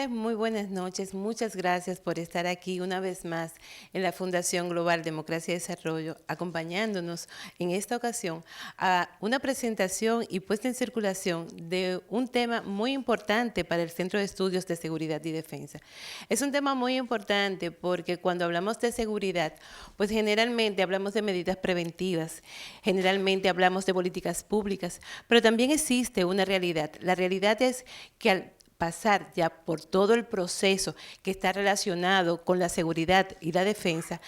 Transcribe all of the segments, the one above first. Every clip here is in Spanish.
muy buenas noches. Muchas gracias por estar aquí una vez más en la Fundación Global Democracia y Desarrollo, acompañándonos en esta ocasión a una presentación y puesta en circulación de un tema muy importante para el Centro de Estudios de Seguridad y Defensa. Es un tema muy importante porque cuando hablamos de seguridad, pues generalmente hablamos de medidas preventivas, generalmente hablamos de políticas públicas, pero también existe una realidad. La realidad es que al pasar ya por todo el proceso que está relacionado con la seguridad y la defensa,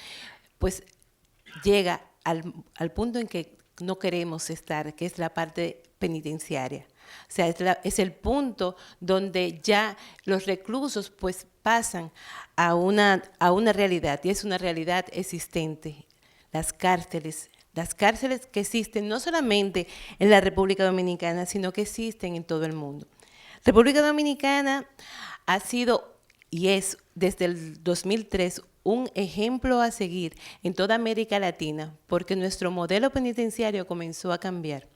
pues llega al punto en que no queremos estar, que es la parte penitenciaria. O sea, es el punto donde ya los reclusos pues pasan a una realidad, y es una realidad existente. Las cárceles que existen no solamente en la República Dominicana, sino que existen en todo el mundo. República Dominicana ha sido y es desde el 2003 un ejemplo a seguir en toda América Latina, porque nuestro modelo penitenciario comenzó a cambiar.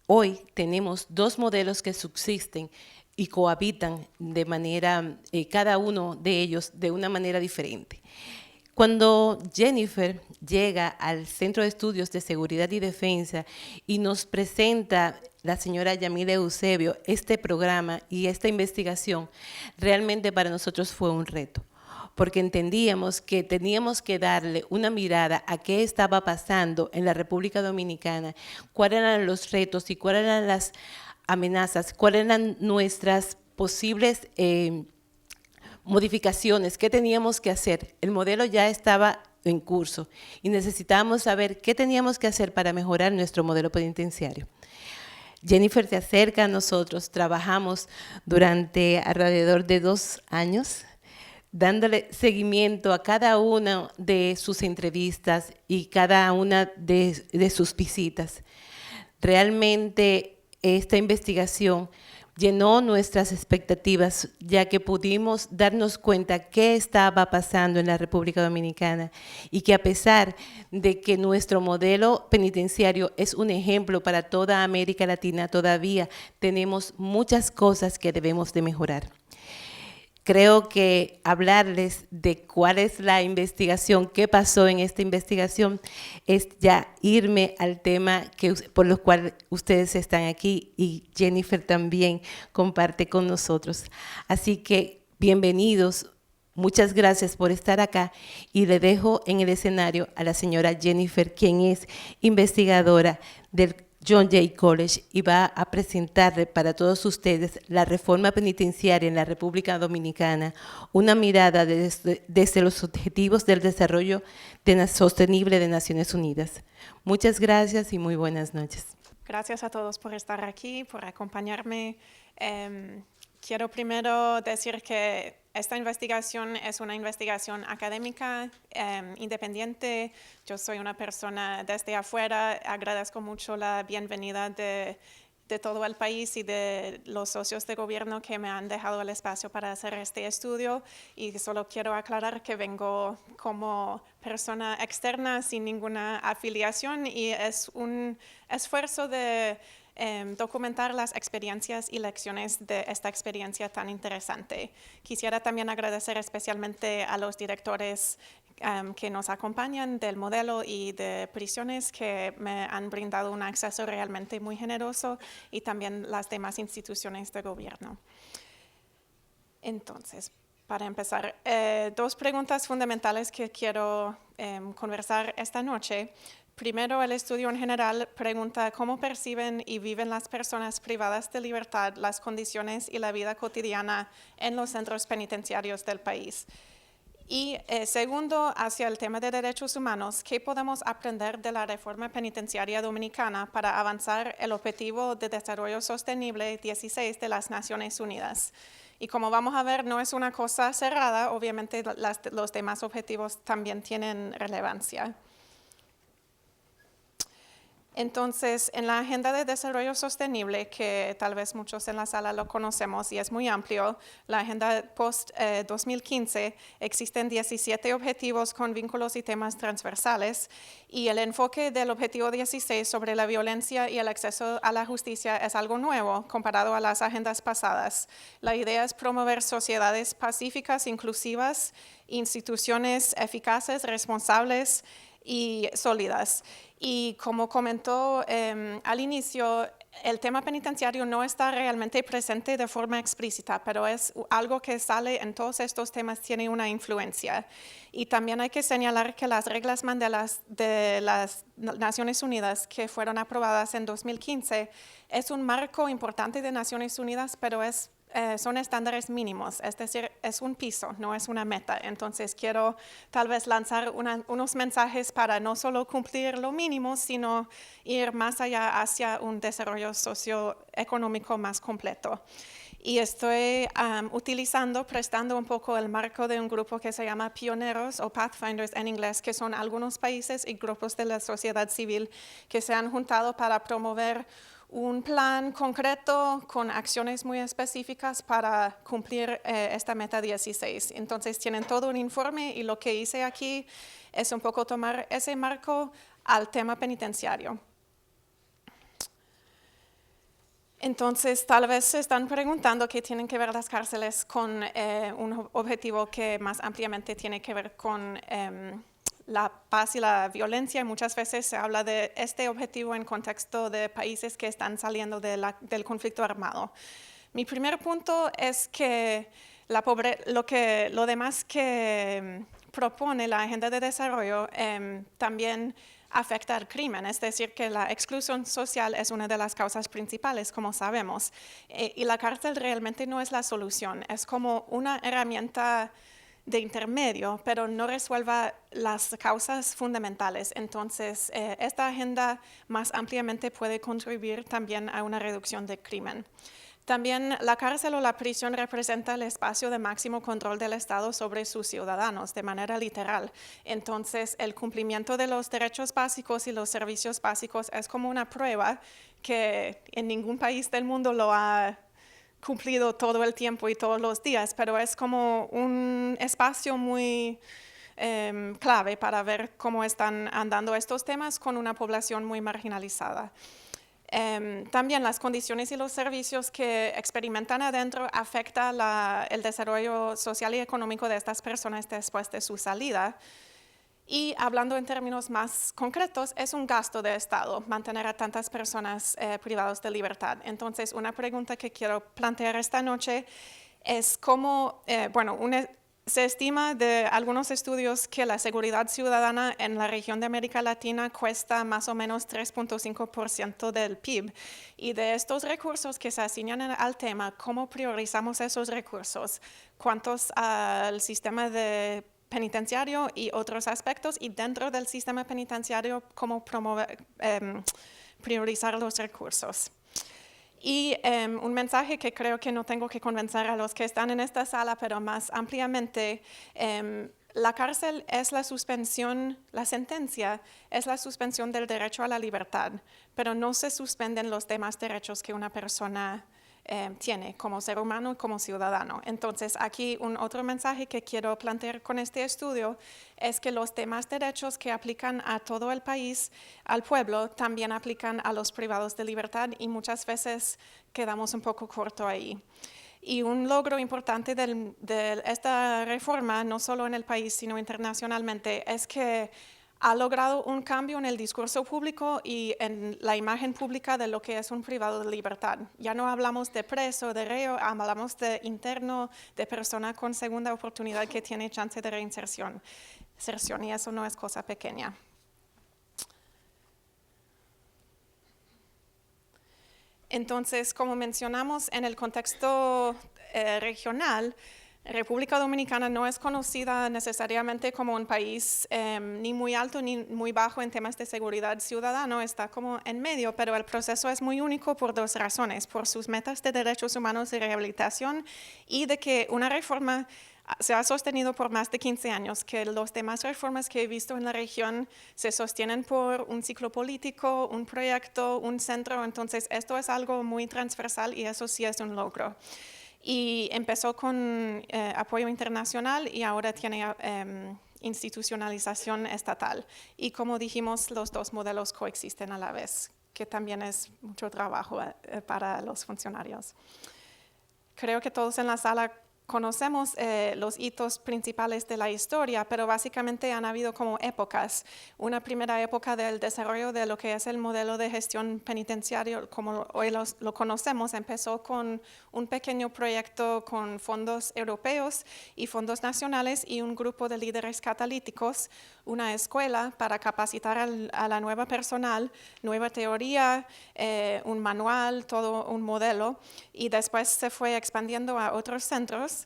Hoy tenemos dos modelos que subsisten y cohabitan de manera, cada uno de ellos de una manera diferente. Cuando Jennifer llega al Centro de Estudios de Seguridad y Defensa y nos presenta la señora Yamile Eusebio este programa y esta investigación, realmente para nosotros fue un reto, porque entendíamos que teníamos que darle una mirada a qué estaba pasando en la República Dominicana, cuáles eran los retos y cuáles eran las amenazas, cuáles eran nuestras posibles modificaciones, qué teníamos que hacer. El modelo ya estaba en curso y necesitábamos saber qué teníamos que hacer para mejorar nuestro modelo penitenciario. Jennifer se acerca a nosotros, trabajamos durante alrededor de 2 años, dándole seguimiento a cada una de sus entrevistas y cada una de sus visitas. Realmente esta investigación llenó nuestras expectativas, ya que pudimos darnos cuenta qué estaba pasando en la República Dominicana y que a pesar de que nuestro modelo penitenciario es un ejemplo para toda América Latina, todavía tenemos muchas cosas que debemos de mejorar. Creo que hablarles de cuál es la investigación, qué pasó en esta investigación, es ya irme al tema por lo cual ustedes están aquí y Jennifer también comparte con nosotros. Así que bienvenidos, muchas gracias por estar acá y le dejo en el escenario a la señora Jennifer, quien es investigadora del John Jay College y va a presentarle para todos ustedes la reforma penitenciaria en la República Dominicana, una mirada desde los objetivos del desarrollo sostenible de Naciones Unidas. Muchas gracias y muy buenas noches. Gracias a todos por estar aquí, por acompañarme. Quiero primero decir que esta investigación es una investigación académica, independiente. Yo soy una persona desde afuera. Agradezco mucho la bienvenida de todo el país y de los socios de gobierno que me han dejado el espacio para hacer este estudio. Y solo quiero aclarar que vengo como persona externa sin ninguna afiliación y es un esfuerzo de documentar las experiencias y lecciones de esta experiencia tan interesante. Quisiera también agradecer especialmente a los directores que nos acompañan del modelo y de prisiones que me han brindado un acceso realmente muy generoso y también las demás instituciones de gobierno. Entonces, para empezar, 2 preguntas fundamentales que quiero conversar esta noche. Primero, el estudio en general pregunta cómo perciben y viven las personas privadas de libertad las condiciones y la vida cotidiana en los centros penitenciarios del país. Y segundo, hacia el tema de derechos humanos, ¿qué podemos aprender de la reforma penitenciaria dominicana para avanzar el objetivo de desarrollo sostenible 16 de las Naciones Unidas? Y como vamos a ver, no es una cosa cerrada, obviamente los demás objetivos también tienen relevancia. Entonces, en la Agenda de Desarrollo Sostenible, que tal vez muchos en la sala lo conocemos y es muy amplio, la Agenda Post-2015, existen 17 objetivos con vínculos y temas transversales, y el enfoque del objetivo 16 sobre la violencia y el acceso a la justicia es algo nuevo comparado a las agendas pasadas. La idea es promover sociedades pacíficas, inclusivas, instituciones eficaces, responsables y sólidas. Y como comentó al inicio, el tema penitenciario no está realmente presente de forma explícita, pero es algo que sale en todos estos temas, tiene una influencia. Y también hay que señalar que las reglas Mandelas de las Naciones Unidas, que fueron aprobadas en 2015, es un marco importante de Naciones Unidas, pero son estándares mínimos, es decir, es un piso, no es una meta. Entonces quiero tal vez lanzar unos mensajes para no solo cumplir lo mínimo, sino ir más allá hacia un desarrollo socioeconómico más completo. Y estoy prestando un poco el marco de un grupo que se llama Pioneros o Pathfinders en inglés, que son algunos países y grupos de la sociedad civil que se han juntado para promover un plan concreto con acciones muy específicas para cumplir esta meta 16. Entonces tienen todo un informe y lo que hice aquí es un poco tomar ese marco al tema penitenciario. Entonces, tal vez se están preguntando qué tienen que ver las cárceles con un objetivo que más ampliamente tiene que ver con la paz y la violencia. Muchas veces se habla de este objetivo en contexto de países que están saliendo del conflicto armado. Mi primer punto es que lo demás que propone la Agenda de Desarrollo también afecta al crimen, es decir, que la exclusión social es una de las causas principales, como sabemos, y la cárcel realmente no es la solución, es como una herramienta de intermedio, pero no resuelva las causas fundamentales. Entonces, esta agenda más ampliamente puede contribuir también a una reducción del crimen. También la cárcel o la prisión representa el espacio de máximo control del Estado sobre sus ciudadanos, de manera literal. Entonces, el cumplimiento de los derechos básicos y los servicios básicos es como una prueba que en ningún país del mundo lo ha cumplido todo el tiempo y todos los días, pero es como un espacio muy clave para ver cómo están andando estos temas con una población muy marginalizada. También las condiciones y los servicios que experimentan adentro afectan el desarrollo social y económico de estas personas después de su salida. Y hablando en términos más concretos, es un gasto de Estado mantener a tantas personas privadas de libertad. Entonces, una pregunta que quiero plantear esta noche es cómo, se estima de algunos estudios que la seguridad ciudadana en la región de América Latina cuesta más o menos 3.5% del PIB. Y de estos recursos que se asignan al tema, ¿cómo priorizamos esos recursos? ¿Cuántos al sistema penitenciario y otros aspectos? Y dentro del sistema penitenciario, ¿cómo priorizar los recursos? Y un mensaje que creo que no tengo que convencer a los que están en esta sala, pero más ampliamente, la cárcel es la sentencia es la suspensión del derecho a la libertad, pero no se suspenden los demás derechos que una persona tiene como ser humano y como ciudadano. Entonces, aquí un otro mensaje que quiero plantear con este estudio es que los demás derechos que aplican a todo el país, al pueblo, también aplican a los privados de libertad y muchas veces quedamos un poco corto ahí. Y un logro importante de esta reforma, no solo en el país, sino internacionalmente, es que ha logrado un cambio en el discurso público y en la imagen pública de lo que es un privado de libertad. Ya no hablamos de preso, de reo, hablamos de interno, de persona con segunda oportunidad que tiene chance de reinserción. Y eso no es cosa pequeña. Entonces, como mencionamos, en el contexto regional, República Dominicana no es conocida necesariamente como un país ni muy alto ni muy bajo en temas de seguridad ciudadana, está como en medio, pero el proceso es muy único por dos razones, por sus metas de derechos humanos y rehabilitación y de que una reforma se ha sostenido por más de 15 años, que las demás reformas que he visto en la región se sostienen por un ciclo político, un proyecto, un centro. Entonces, esto es algo muy transversal y eso sí es un logro. Y empezó con apoyo internacional y ahora tiene institucionalización estatal. Y como dijimos, los dos modelos coexisten a la vez, que también es mucho trabajo para los funcionarios. Creo que todos en la sala conocemos los hitos principales de la historia, pero básicamente han habido como épocas. Una primera época del desarrollo de lo que es el modelo de gestión penitenciario, como hoy lo conocemos, empezó con un pequeño proyecto con fondos europeos y fondos nacionales y un grupo de líderes catalíticos, una escuela para capacitar a la nueva personal, nueva teoría, un manual, todo un modelo, y después se fue expandiendo a otros centros.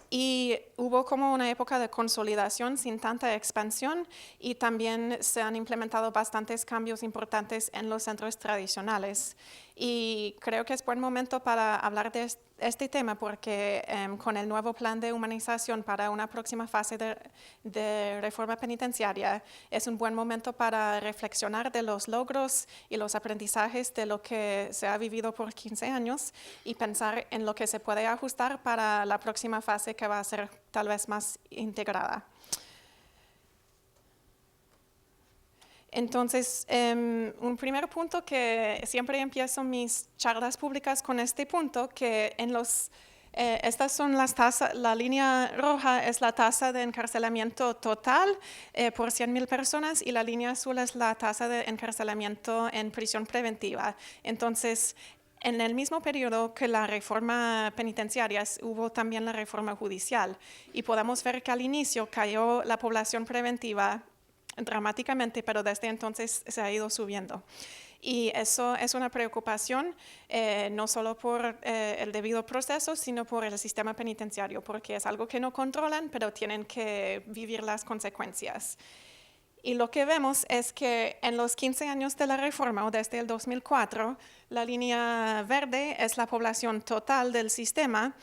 Y hubo como una época de consolidación sin tanta expansión y también se han implementado bastantes cambios importantes en los centros tradicionales. Y creo que es buen momento para hablar de este tema porque con el nuevo plan de humanización para una próxima fase de reforma penitenciaria es un buen momento para reflexionar de los logros y los aprendizajes de lo que se ha vivido por 15 años y pensar en lo que se puede ajustar para la próxima fase que va a ser tal vez más integrada. Entonces, un primer punto que siempre empiezo mis charlas públicas con este punto, que en estas son las tasas, la línea roja es la tasa de encarcelamiento total por 100,000 personas y la línea azul es la tasa de encarcelamiento en prisión preventiva. Entonces, en el mismo periodo que la reforma penitenciaria hubo también la reforma judicial y podemos ver que al inicio cayó la población preventiva dramáticamente, pero desde entonces se ha ido subiendo. Y eso es una preocupación, no solo por el debido proceso, sino por el sistema penitenciario, porque es algo que no controlan, pero tienen que vivir las consecuencias. Y lo que vemos es que en los 15 años de la reforma, o desde el 2004, la línea verde es la población total del sistema.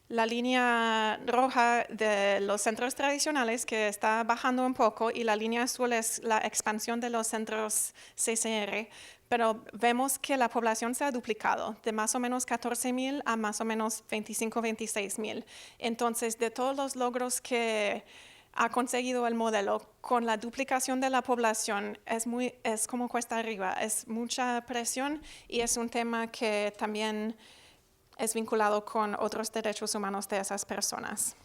La línea roja de los centros tradicionales, que está bajando un poco, y la línea azul es la expansión de los centros CCR, pero vemos que la población se ha duplicado, de más o menos 14,000 a más o menos 25, 26,000. Entonces, de todos los logros que ha conseguido el modelo, con la duplicación de la población, es como cuesta arriba, es mucha presión y es un tema que también es vinculado con otros derechos humanos de esas personas.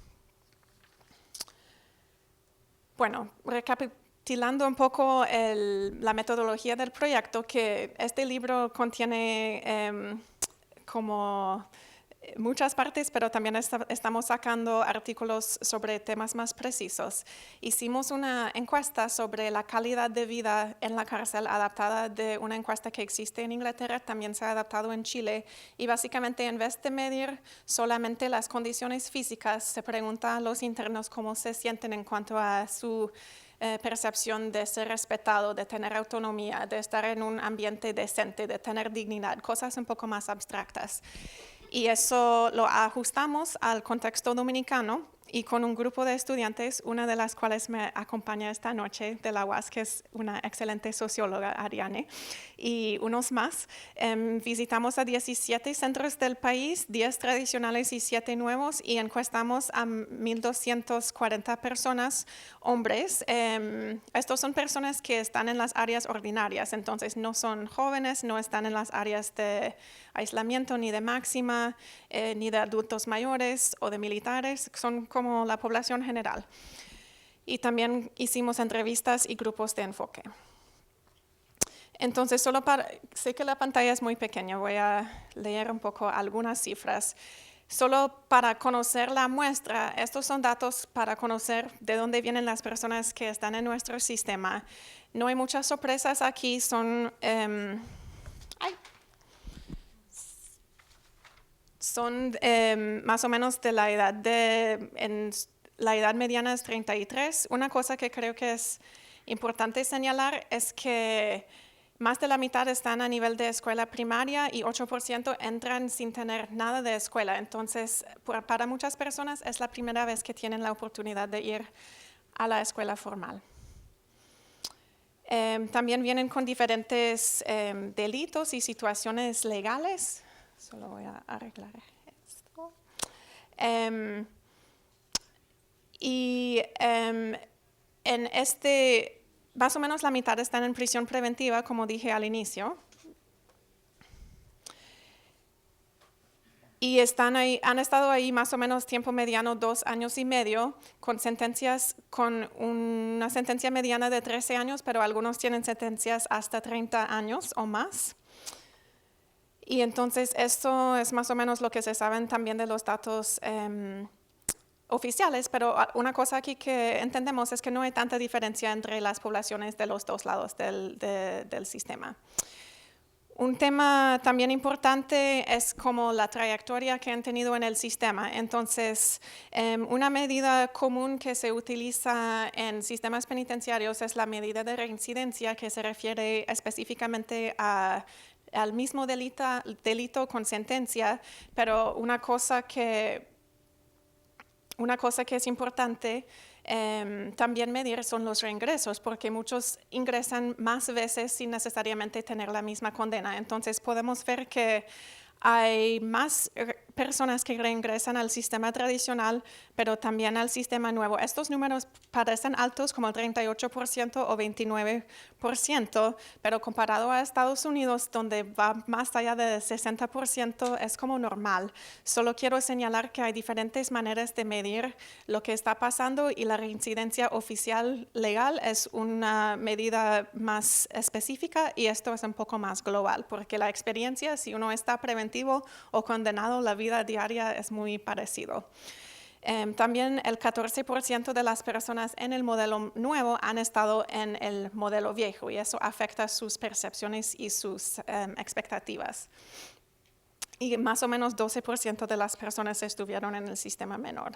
Bueno, recapitulando un poco la metodología del proyecto, que este libro contiene como muchas partes, pero también estamos sacando artículos sobre temas más precisos. Hicimos una encuesta sobre la calidad de vida en la cárcel adaptada de una encuesta que existe en Inglaterra, también se ha adaptado en Chile, y básicamente en vez de medir solamente las condiciones físicas, se pregunta a los internos cómo se sienten en cuanto a su percepción de ser respetado, de tener autonomía, de estar en un ambiente decente, de tener dignidad, cosas un poco más abstractas. Y eso lo ajustamos al contexto dominicano y con un grupo de estudiantes, una de las cuales me acompaña esta noche de la UAS, que es una excelente socióloga, Ariane, y unos más. Visitamos a 17 centros del país, 10 tradicionales y 7 nuevos, y encuestamos a 1,240 personas, hombres. Estos son personas que están en las áreas ordinarias, entonces no son jóvenes, no están en las áreas de aislamiento ni de máxima, ni de adultos mayores o de militares, son como la población general. Y también hicimos entrevistas y grupos de enfoque. Entonces, sé que la pantalla es muy pequeña, voy a leer un poco algunas cifras. Solo para conocer la muestra, estos son datos para conocer de dónde vienen las personas que están en nuestro sistema. No hay muchas sorpresas aquí, son más o menos de la edad la edad mediana es 33. Una cosa que creo que es importante señalar es que Más de la mitad están a nivel de escuela primaria y 8% entran sin tener nada de escuela. Entonces, para muchas personas es la primera vez que tienen la oportunidad de ir a la escuela formal. También vienen con diferentes delitos y situaciones legales. Solo voy a arreglar esto. En más o menos la mitad están en prisión preventiva, como dije al inicio. Y han estado ahí más o menos tiempo mediano 2 años y medio, con una sentencia mediana de 13 años, pero algunos tienen sentencias hasta 30 años o más. Y entonces esto es más o menos lo que se saben también de los datos oficiales, pero una cosa aquí que entendemos es que no hay tanta diferencia entre las poblaciones de los dos lados del sistema. Un tema también importante es como la trayectoria que han tenido en el sistema. Entonces, una medida común que se utiliza en sistemas penitenciarios es la medida de reincidencia, que se refiere específicamente al mismo delito con sentencia, pero una cosa que es importante también medir son los reingresos, porque muchos ingresan más veces sin necesariamente tener la misma condena. Entonces podemos ver que hay más personas que reingresan al sistema tradicional, pero también al sistema nuevo. Estos números parecen altos, como 38% o 29%, pero comparado a Estados Unidos, donde va más allá de 60%, es como normal. Solo quiero señalar que hay diferentes maneras de medir lo que está pasando y la reincidencia oficial legal es una medida más específica y esto es un poco más global, porque la experiencia, si uno está preventivo o condenado, la vida diaria es muy parecido. También el 14% de las personas en el modelo nuevo han estado en el modelo viejo y eso afecta sus percepciones y sus expectativas. Y más o menos 12% de las personas estuvieron en el sistema menor.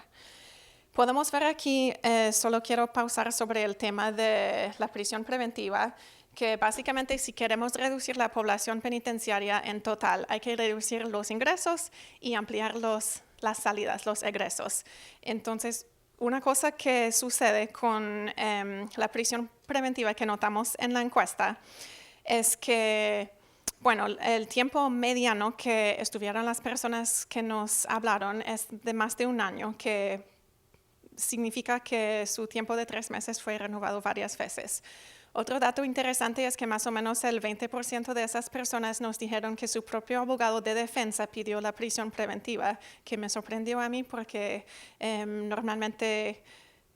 Podemos ver aquí, solo quiero pausar sobre el tema de la prisión preventiva, que básicamente si queremos reducir la población penitenciaria en total, hay que reducir los ingresos y ampliar las salidas, los egresos. Entonces, una cosa que sucede con la prisión preventiva que notamos en la encuesta es que, bueno, el tiempo mediano que estuvieron las personas que nos hablaron es de más de un año, que significa que su tiempo de 3 meses fue renovado varias veces. Otro dato interesante es que más o menos el 20% de esas personas nos dijeron que su propio abogado de defensa pidió la prisión preventiva, que me sorprendió a mí porque normalmente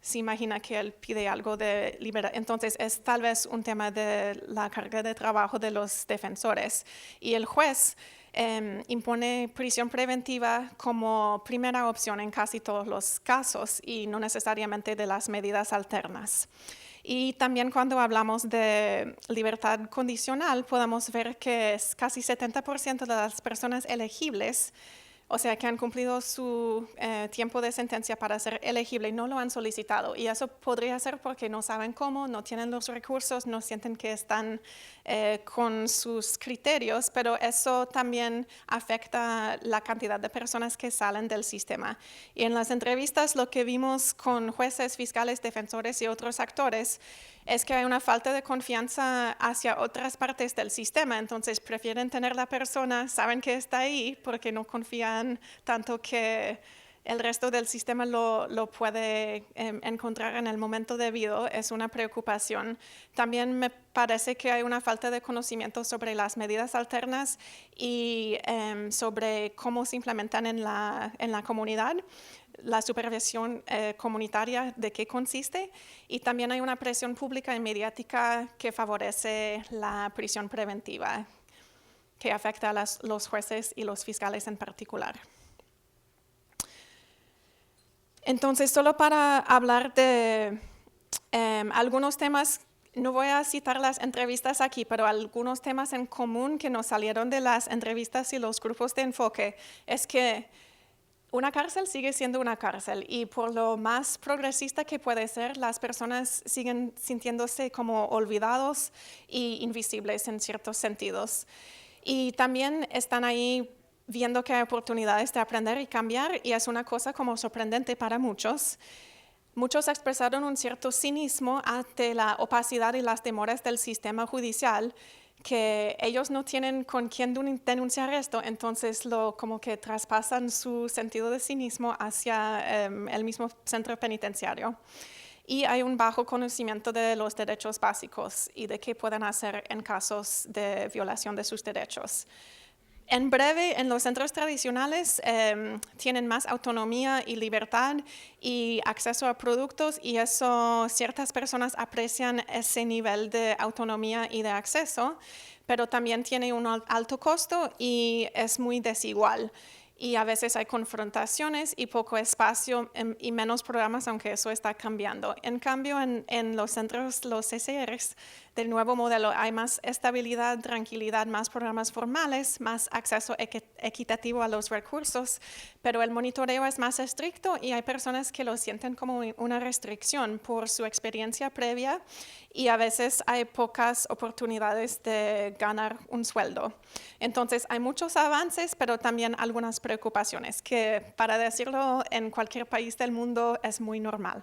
se imagina que él pide algo de libertad. Entonces es tal vez un tema de la carga de trabajo de los defensores. Y el juez impone prisión preventiva como primera opción en casi todos los casos y no necesariamente de las medidas alternas. Y también cuando hablamos de libertad condicional, podemos ver que es casi 70% de las personas elegibles, o sea, que han cumplido su tiempo de sentencia para ser elegible, no lo han solicitado. Y eso podría ser porque no saben cómo, no tienen los recursos, no sienten que están con sus criterios, pero eso también afecta la cantidad de personas que salen del sistema. Y en las entrevistas lo que vimos con jueces, fiscales, defensores y otros actores es que hay una falta de confianza hacia otras partes del sistema, entonces prefieren tener la persona, saben que está ahí porque no confían tanto que el resto del sistema lo puede encontrar en el momento debido, es una preocupación. También me parece que hay una falta de conocimiento sobre las medidas alternas y sobre cómo se implementan en la comunidad. La supervisión comunitaria, de qué consiste, y también hay una presión pública y mediática que favorece la prisión preventiva, que afecta a los jueces y los fiscales en particular. Entonces, solo para hablar de algunos temas, no voy a citar las entrevistas aquí, pero algunos temas en común que nos salieron de las entrevistas y los grupos de enfoque es que una cárcel sigue siendo una cárcel y por lo más progresista que puede ser, las personas siguen sintiéndose como olvidados e invisibles en ciertos sentidos. Y también están ahí viendo que hay oportunidades de aprender y cambiar y es una cosa como sorprendente para muchos. Muchos expresaron un cierto cinismo ante la opacidad y las demoras del sistema judicial, que ellos no tienen con quién denunciar esto, entonces como que traspasan su sentido de cinismo hacia el mismo centro penitenciario. Y hay un bajo conocimiento de los derechos básicos y de qué pueden hacer en casos de violación de sus derechos. En breve, en los centros tradicionales tienen más autonomía y libertad y acceso a productos y eso ciertas personas aprecian ese nivel de autonomía y de acceso, pero también tiene un alto costo y es muy desigual. Y a veces hay confrontaciones y poco espacio y menos programas, aunque eso está cambiando. En cambio, en los centros, los CCRs del nuevo modelo, hay más estabilidad, tranquilidad, más programas formales, más acceso equitativo a los recursos, pero el monitoreo es más estricto y hay personas que lo sienten como una restricción por su experiencia previa y a veces hay pocas oportunidades de ganar un sueldo. Entonces, hay muchos avances, pero también algunas preocupaciones, que para decirlo en cualquier país del mundo es muy normal.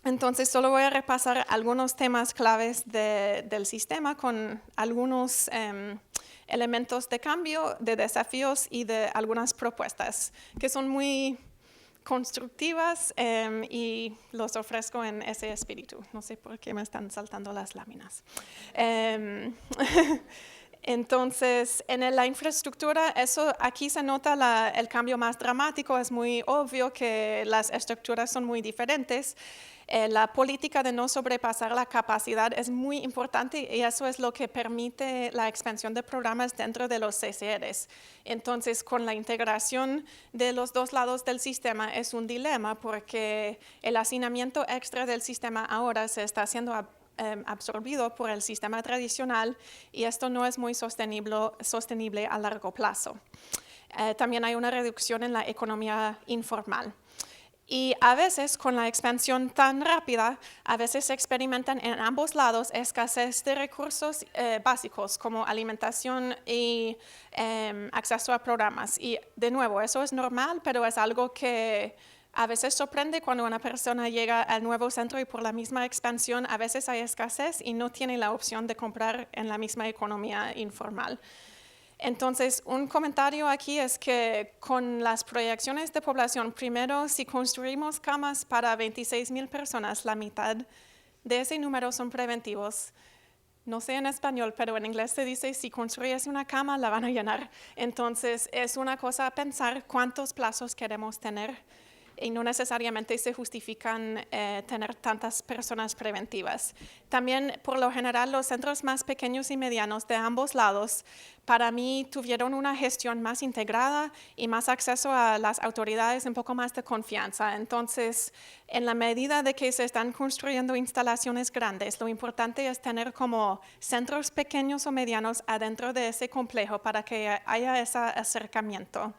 Entonces, solo voy a repasar algunos temas claves del sistema con algunos elementos de cambio, de desafíos y de algunas propuestas que son muy constructivas y los ofrezco en ese espíritu. No sé por qué me están saltando las láminas. Entonces, en la infraestructura, eso aquí se nota el cambio más dramático. Es muy obvio que las estructuras son muy diferentes. La política de no sobrepasar la capacidad es muy importante y eso es lo que permite la expansión de programas dentro de los CCRs. Entonces, con la integración de los dos lados del sistema es un dilema porque el hacinamiento extra del sistema ahora se está haciendo absorbido por el sistema tradicional y esto no es muy sostenible a largo plazo. También hay una reducción en la economía informal. Y a veces, con la expansión tan rápida, a veces se experimentan en ambos lados escasez de recursos básicos como alimentación y acceso a programas. Y de nuevo, eso es normal, pero es algo que a veces sorprende cuando una persona llega al nuevo centro y por la misma expansión a veces hay escasez y no tiene la opción de comprar en la misma economía informal. Entonces, un comentario aquí es que con las proyecciones de población, primero, si construimos camas para 26,000 personas, la mitad de ese número son preventivos. No sé en español, pero en inglés se dice, si construyes una cama, la van a llenar. Entonces, es una cosa a pensar cuántos plazos queremos tener y no necesariamente se justifican tener tantas personas preventivas. También, por lo general, los centros más pequeños y medianos de ambos lados, para mí, tuvieron una gestión más integrada y más acceso a las autoridades, un poco más de confianza. Entonces, en la medida de que se están construyendo instalaciones grandes, lo importante es tener como centros pequeños o medianos adentro de ese complejo para que haya ese acercamiento.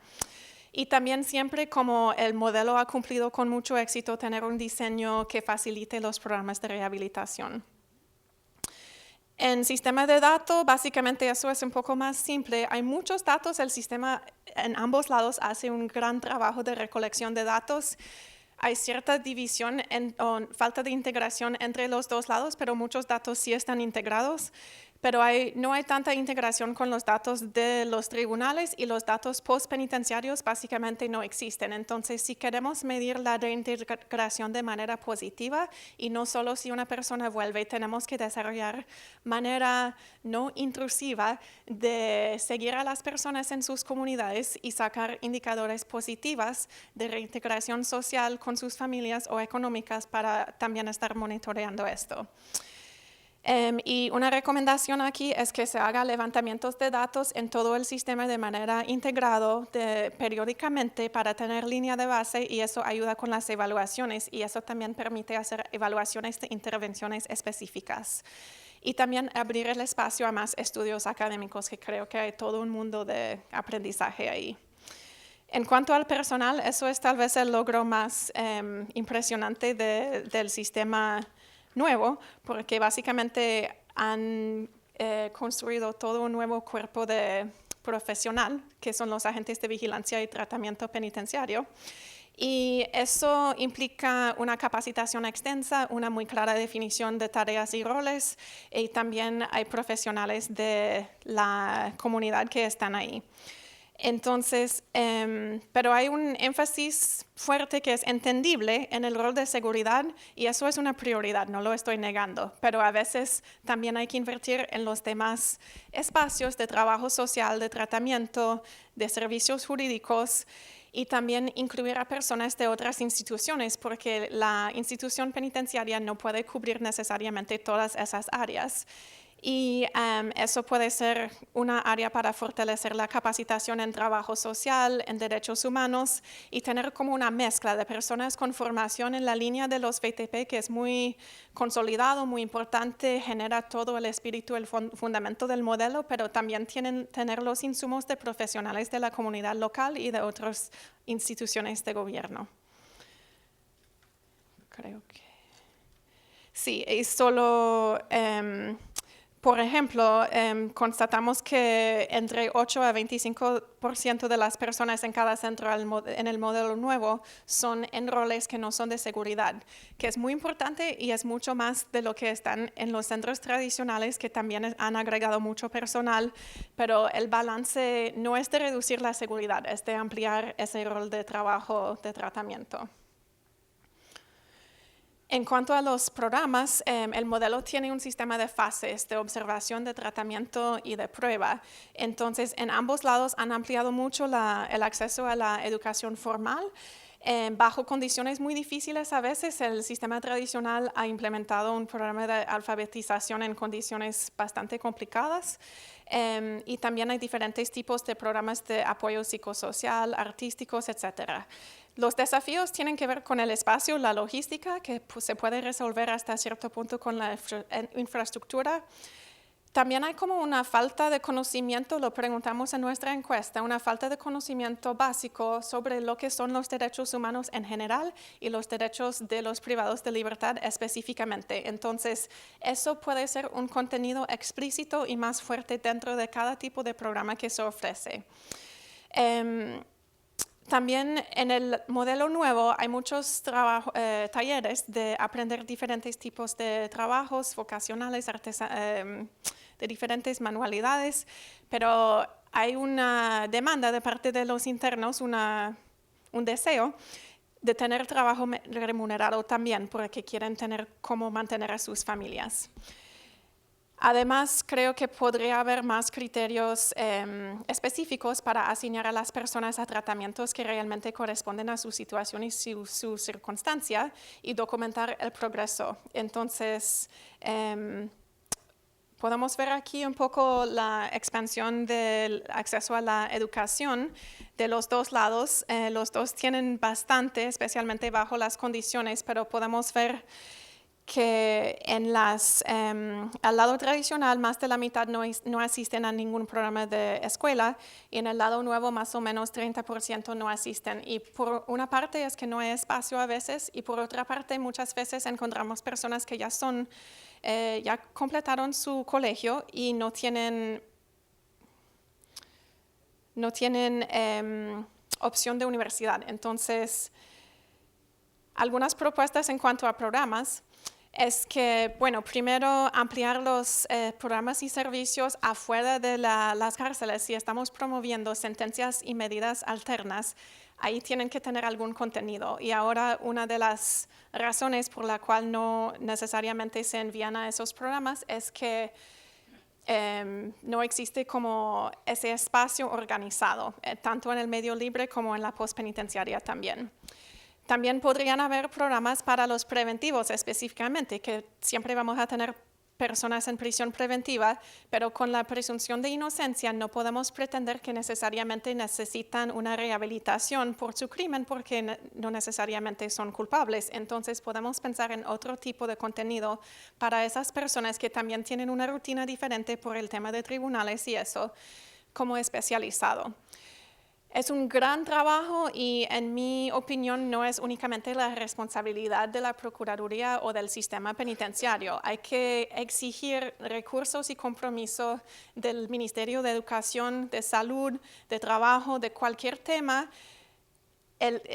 Y también siempre como el modelo ha cumplido con mucho éxito, tener un diseño que facilite los programas de rehabilitación. En sistema de datos, básicamente eso es un poco más simple. Hay muchos datos, el sistema en ambos lados hace un gran trabajo de recolección de datos. Hay cierta división o falta de integración entre los dos lados, pero muchos datos sí están integrados. Pero no hay tanta integración con los datos de los tribunales y los datos postpenitenciarios básicamente no existen. Entonces, si queremos medir la reintegración de manera positiva y no solo si una persona vuelve, tenemos que desarrollar manera no intrusiva de seguir a las personas en sus comunidades y sacar indicadores positivas de reintegración social con sus familias o económicas para también estar monitoreando esto. Y una recomendación aquí es que se haga levantamientos de datos en todo el sistema de manera integrado periódicamente para tener línea de base y eso ayuda con las evaluaciones y eso también permite hacer evaluaciones de intervenciones específicas. Y también abrir el espacio a más estudios académicos, que creo que hay todo un mundo de aprendizaje ahí. En cuanto al personal, eso es tal vez el logro más impresionante del sistema nuevo, porque básicamente han construido todo un nuevo cuerpo de profesional, que son los agentes de vigilancia y tratamiento penitenciario. Y eso implica una capacitación extensa, una muy clara definición de tareas y roles, y también hay profesionales de la comunidad que están ahí. Entonces, pero hay un énfasis fuerte que es entendible en el rol de seguridad y eso es una prioridad, no lo estoy negando, pero a veces también hay que invertir en los demás espacios de trabajo social, de tratamiento, de servicios jurídicos y también incluir a personas de otras instituciones porque la institución penitenciaria no puede cubrir necesariamente todas esas áreas. Y eso puede ser una área para fortalecer la capacitación en trabajo social, en derechos humanos y tener como una mezcla de personas con formación en la línea de los VTP que es muy consolidado, muy importante, genera todo el espíritu, el fundamento del modelo, pero también tener los insumos de profesionales de la comunidad local y de otras instituciones de gobierno. Creo que sí, y solo... por ejemplo, constatamos que entre 8 a 25% de las personas en cada centro en el modelo nuevo son en roles que no son de seguridad, que es muy importante y es mucho más de lo que están en los centros tradicionales que también han agregado mucho personal, pero el balance no es de reducir la seguridad, es de ampliar ese rol de trabajo de tratamiento. En cuanto a los programas, el modelo tiene un sistema de fases de observación, de tratamiento y de prueba. Entonces, en ambos lados han ampliado mucho el acceso a la educación formal. Bajo condiciones muy difíciles a veces, el sistema tradicional ha implementado un programa de alfabetización en condiciones bastante complicadas. Y también hay diferentes tipos de programas de apoyo psicosocial, artísticos, etc. Los desafíos tienen que ver con el espacio, la logística, que se puede resolver hasta cierto punto con la infraestructura. También hay como una falta de conocimiento, lo preguntamos en nuestra encuesta, una falta de conocimiento básico sobre lo que son los derechos humanos en general y los derechos de los privados de libertad específicamente. Entonces, eso puede ser un contenido explícito y más fuerte dentro de cada tipo de programa que se ofrece. También en el modelo nuevo hay muchos talleres de aprender diferentes tipos de trabajos vocacionales, de diferentes manualidades, pero hay una demanda de parte de los internos, un deseo de tener trabajo remunerado también, porque quieren tener cómo mantener a sus familias. Además, creo que podría haber más criterios específicos para asignar a las personas a tratamientos que realmente corresponden a su situación y su circunstancia y documentar el progreso. Entonces, podemos ver aquí un poco la expansión del acceso a la educación de los dos lados. Los dos tienen bastante, especialmente bajo las condiciones, pero podemos ver que al lado tradicional más de la mitad no asisten a ningún programa de escuela y en el lado nuevo más o menos 30% no asisten. Y por una parte es que no hay espacio a veces y por otra parte muchas veces encontramos personas que ya completaron su colegio y no tienen opción de universidad. Entonces, algunas propuestas en cuanto a programas es que, bueno, primero ampliar los programas y servicios afuera de las cárceles. Si estamos promoviendo sentencias y medidas alternas, ahí tienen que tener algún contenido. Y ahora una de las razones por la cual no necesariamente se envían a esos programas es que no existe como ese espacio organizado, tanto en el medio libre como en la postpenitenciaria también. También podrían haber programas para los preventivos específicamente, que siempre vamos a tener personas en prisión preventiva, pero con la presunción de inocencia no podemos pretender que necesariamente necesitan una rehabilitación por su crimen porque no necesariamente son culpables. Entonces podemos pensar en otro tipo de contenido para esas personas que también tienen una rutina diferente por el tema de tribunales y eso, como especializado. Es un gran trabajo y en mi opinión no es únicamente la responsabilidad de la Procuraduría o del sistema penitenciario. Hay que exigir recursos y compromiso del Ministerio de Educación, de Salud, de Trabajo, de cualquier tema.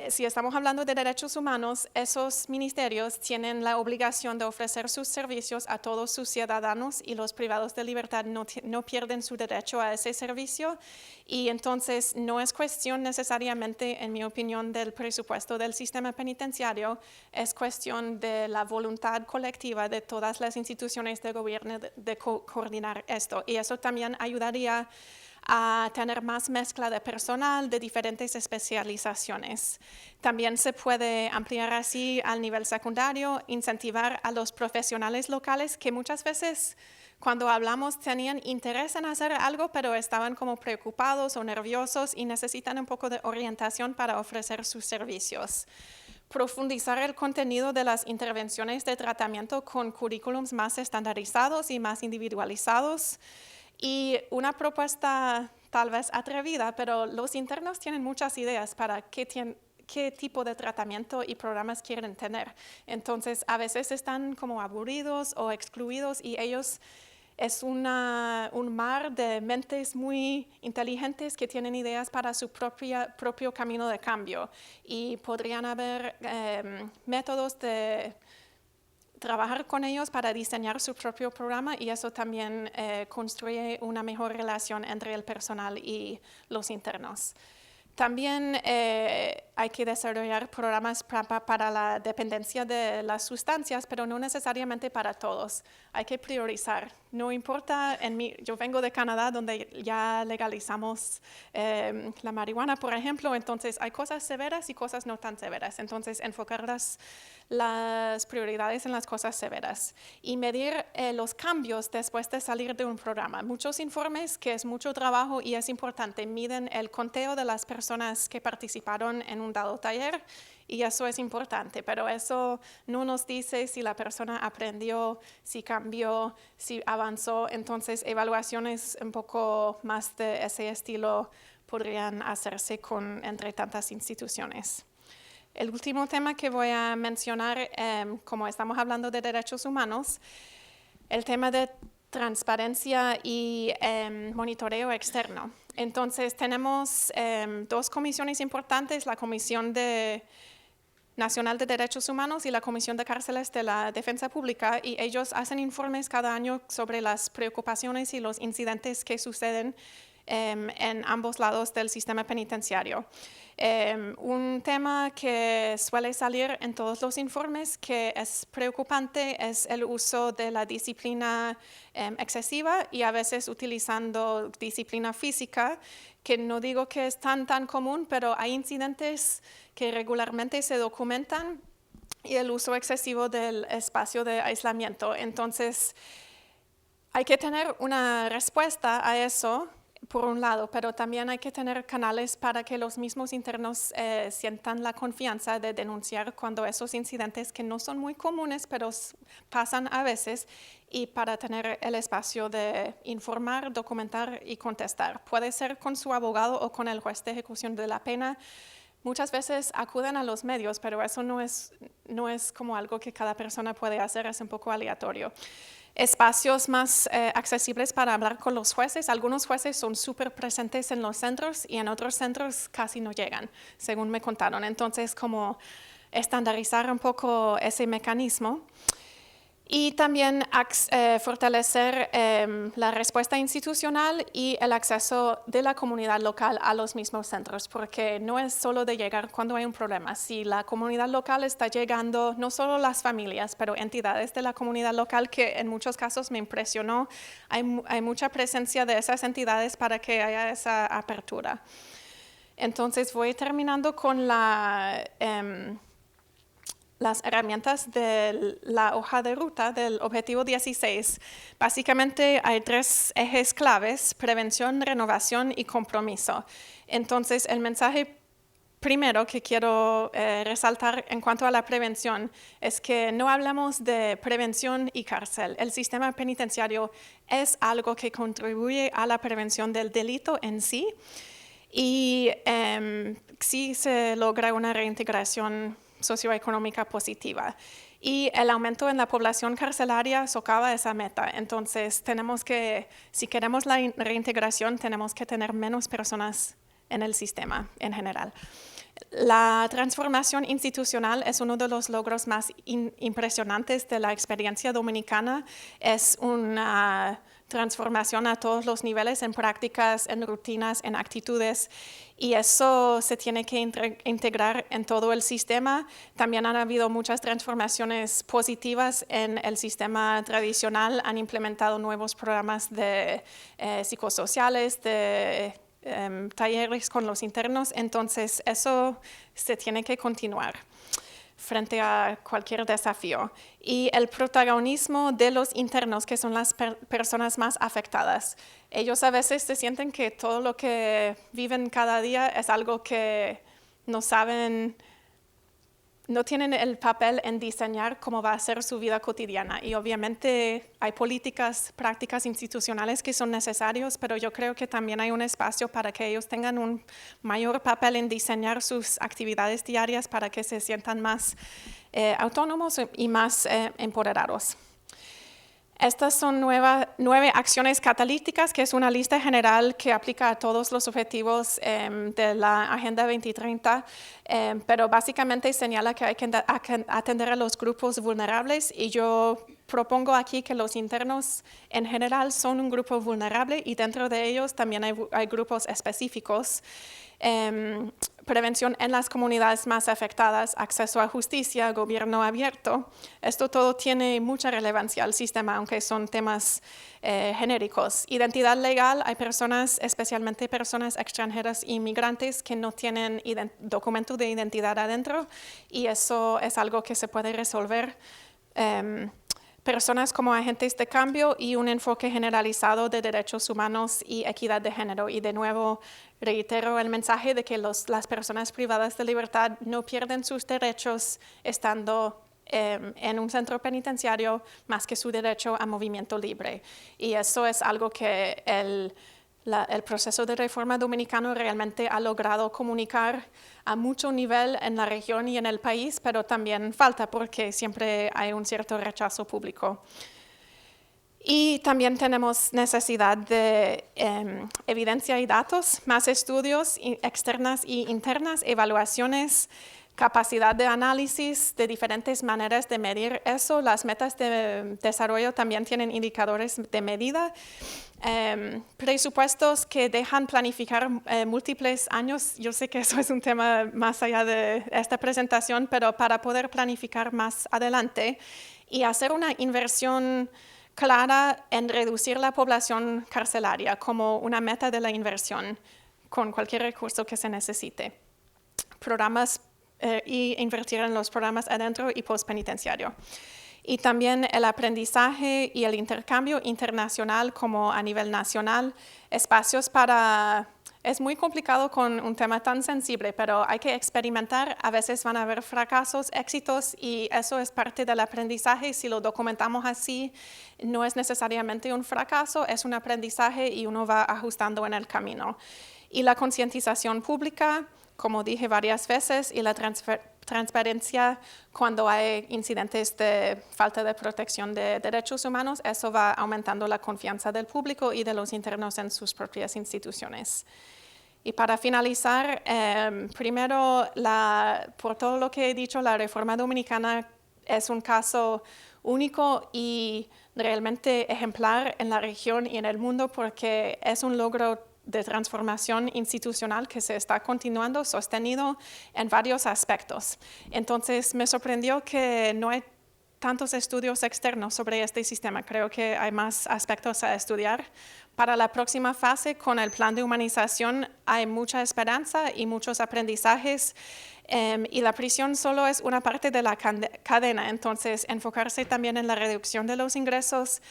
Si estamos hablando de derechos humanos, esos ministerios tienen la obligación de ofrecer sus servicios a todos sus ciudadanos y los privados de libertad no pierden su derecho a ese servicio. Y entonces no es cuestión necesariamente, en mi opinión, del presupuesto del sistema penitenciario, es cuestión de la voluntad colectiva de todas las instituciones de gobierno de coordinar esto. Y eso también ayudaría a tener más mezcla de personal de diferentes especializaciones. También se puede ampliar así al nivel secundario, incentivar a los profesionales locales que muchas veces cuando hablamos tenían interés en hacer algo, pero estaban como preocupados o nerviosos y necesitan un poco de orientación para ofrecer sus servicios. Profundizar el contenido de las intervenciones de tratamiento con currículums más estandarizados y más individualizados. Y una propuesta tal vez atrevida, pero los internos tienen muchas ideas para qué tipo de tratamiento y programas quieren tener. Entonces, a veces están como aburridos o excluidos y ellos es un mar de mentes muy inteligentes que tienen ideas para su propio camino de cambio. Y podrían haber métodos de trabajar con ellos para diseñar su propio programa y eso también construye una mejor relación entre el personal y los internos. También hay que desarrollar programas para la dependencia de las sustancias, pero no necesariamente para todos. Hay que priorizar. No importa, yo vengo de Canadá, donde ya legalizamos la marihuana, por ejemplo, entonces hay cosas severas y cosas no tan severas. Entonces, enfocar las prioridades en las cosas severas y medir los cambios después de salir de un programa. Muchos informes, que es mucho trabajo y es importante, miden el conteo de las personas que participaron en un dado taller y eso es importante, pero eso no nos dice si la persona aprendió, si cambió, si avanzó. Entonces, evaluaciones un poco más de ese estilo podrían hacerse entre tantas instituciones. El último tema que voy a mencionar, como estamos hablando de derechos humanos, el tema de transparencia y monitoreo externo. Entonces, tenemos dos comisiones importantes, la Comisión Nacional de Derechos Humanos y la Comisión de Cárceles de la Defensa Pública, y ellos hacen informes cada año sobre las preocupaciones y los incidentes que suceden en ambos lados del sistema penitenciario. Un tema que suele salir en todos los informes que es preocupante es el uso de la disciplina excesiva y a veces utilizando disciplina física, que no digo que es tan común, pero hay incidentes que regularmente se documentan y el uso excesivo del espacio de aislamiento. Entonces, hay que tener una respuesta a eso, por un lado, pero también hay que tener canales para que los mismos internos sientan la confianza de denunciar cuando esos incidentes que no son muy comunes, pero pasan a veces, y para tener el espacio de informar, documentar y contestar. Puede ser con su abogado o con el juez de ejecución de la pena. Muchas veces acuden a los medios, pero eso no es como algo que cada persona puede hacer, es un poco aleatorio. Espacios más accesibles para hablar con los jueces. Algunos jueces son súper presentes en los centros y en otros centros casi no llegan, según me contaron. Entonces, como estandarizar un poco ese mecanismo. Y también fortalecer la respuesta institucional y el acceso de la comunidad local a los mismos centros, porque no es solo de llegar cuando hay un problema. Si la comunidad local está llegando, no solo las familias, pero entidades de la comunidad local, que en muchos casos me impresionó, hay mucha presencia de esas entidades para que haya esa apertura. Entonces voy terminando con las herramientas de la hoja de ruta del objetivo 16. Básicamente hay 3 ejes claves: prevención, renovación y compromiso. Entonces, el mensaje primero que quiero resaltar en cuanto a la prevención es que no hablamos de prevención y cárcel. El sistema penitenciario es algo que contribuye a la prevención del delito en sí. y sí se logra una reintegración socioeconómica positiva. Y el aumento en la población carcelaria socava esa meta. Entonces, si queremos la reintegración, tenemos que tener menos personas en el sistema en general. La transformación institucional es uno de los logros más impresionantes de la experiencia dominicana. Es una transformación a todos los niveles, en prácticas, en rutinas, en actitudes, y eso se tiene que integrar en todo el sistema. También han habido muchas transformaciones positivas en el sistema tradicional, han implementado nuevos programas de psicosociales, de talleres con los internos, entonces eso se tiene que continuar frente a cualquier desafío. Y el protagonismo de los internos, que son las personas más afectadas. Ellos a veces se sienten que todo lo que viven cada día es algo que no saben, no tienen el papel en diseñar cómo va a ser su vida cotidiana. Y obviamente hay políticas, prácticas institucionales que son necesarios, pero yo creo que también hay un espacio para que ellos tengan un mayor papel en diseñar sus actividades diarias para que se sientan más autónomos y más empoderados. Estas son 9 acciones catalíticas, que es una lista general que aplica a todos los objetivos de la Agenda 2030, pero básicamente señala que hay que atender a los grupos vulnerables, y yo propongo aquí que los internos en general son un grupo vulnerable y dentro de ellos también hay grupos específicos. Prevención en las comunidades más afectadas, acceso a justicia, gobierno abierto. Esto todo tiene mucha relevancia al sistema, aunque son temas genéricos. Identidad legal, hay personas, especialmente personas extranjeras e inmigrantes, que no tienen documento de identidad adentro, y eso es algo que se puede resolver. Personas como agentes de cambio y un enfoque generalizado de derechos humanos y equidad de género. Y de nuevo reitero el mensaje de que las personas privadas de libertad no pierden sus derechos estando en un centro penitenciario, más que su derecho a movimiento libre. Y eso es algo que el proceso de reforma dominicano realmente ha logrado comunicar a mucho nivel en la región y en el país, pero también falta porque siempre hay un cierto rechazo público. Y también tenemos necesidad de evidencia y datos, más estudios externas y internas, evaluaciones, capacidad de análisis de diferentes maneras de medir eso. Las metas de desarrollo también tienen indicadores de medida. Presupuestos que dejan planificar múltiples años. Yo sé que eso es un tema más allá de esta presentación, pero para poder planificar más adelante y hacer una inversión clara en reducir la población carcelaria como una meta de la inversión con cualquier recurso que se necesite. Programas y invertir en los programas adentro y postpenitenciario. Y también el aprendizaje y el intercambio internacional como a nivel nacional, espacios para... Es muy complicado con un tema tan sensible, pero hay que experimentar. A veces van a haber fracasos, éxitos, y eso es parte del aprendizaje. Si lo documentamos así, no es necesariamente un fracaso, es un aprendizaje y uno va ajustando en el camino. Y la concientización pública, como dije varias veces, y la transparencia cuando hay incidentes de falta de protección de derechos humanos, eso va aumentando la confianza del público y de los internos en sus propias instituciones. Y para finalizar, primero, por todo lo que he dicho, la reforma dominicana es un caso único y realmente ejemplar en la región y en el mundo, porque es un logro de transformación institucional que se está continuando, sostenido en varios aspectos. Entonces, me sorprendió que no hay tantos estudios externos sobre este sistema. Creo que hay más aspectos a estudiar. Para la próxima fase, con el plan de humanización, hay mucha esperanza y muchos aprendizajes. Y la prisión solo es una parte de la cadena. Entonces, enfocarse también en la reducción de los ingresos,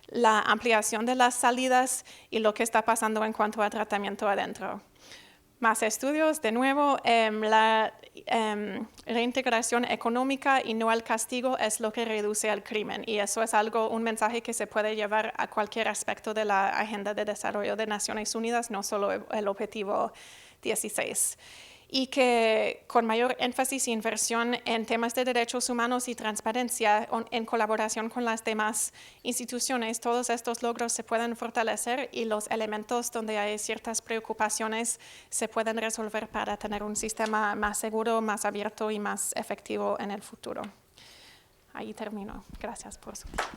la ampliación de las salidas y lo que está pasando en cuanto a tratamiento adentro. más estudios. De nuevo, la reintegración económica y no el castigo es lo que reduce el crimen. Y eso es un mensaje que se puede llevar a cualquier aspecto de la Agenda de Desarrollo de Naciones Unidas, no solo el objetivo 16. Y que con mayor énfasis e inversión en temas de derechos humanos y transparencia en colaboración con las demás instituciones, todos estos logros se pueden fortalecer y los elementos donde hay ciertas preocupaciones se pueden resolver para tener un sistema más seguro, más abierto y más efectivo en el futuro. Ahí termino. Gracias por su tiempo.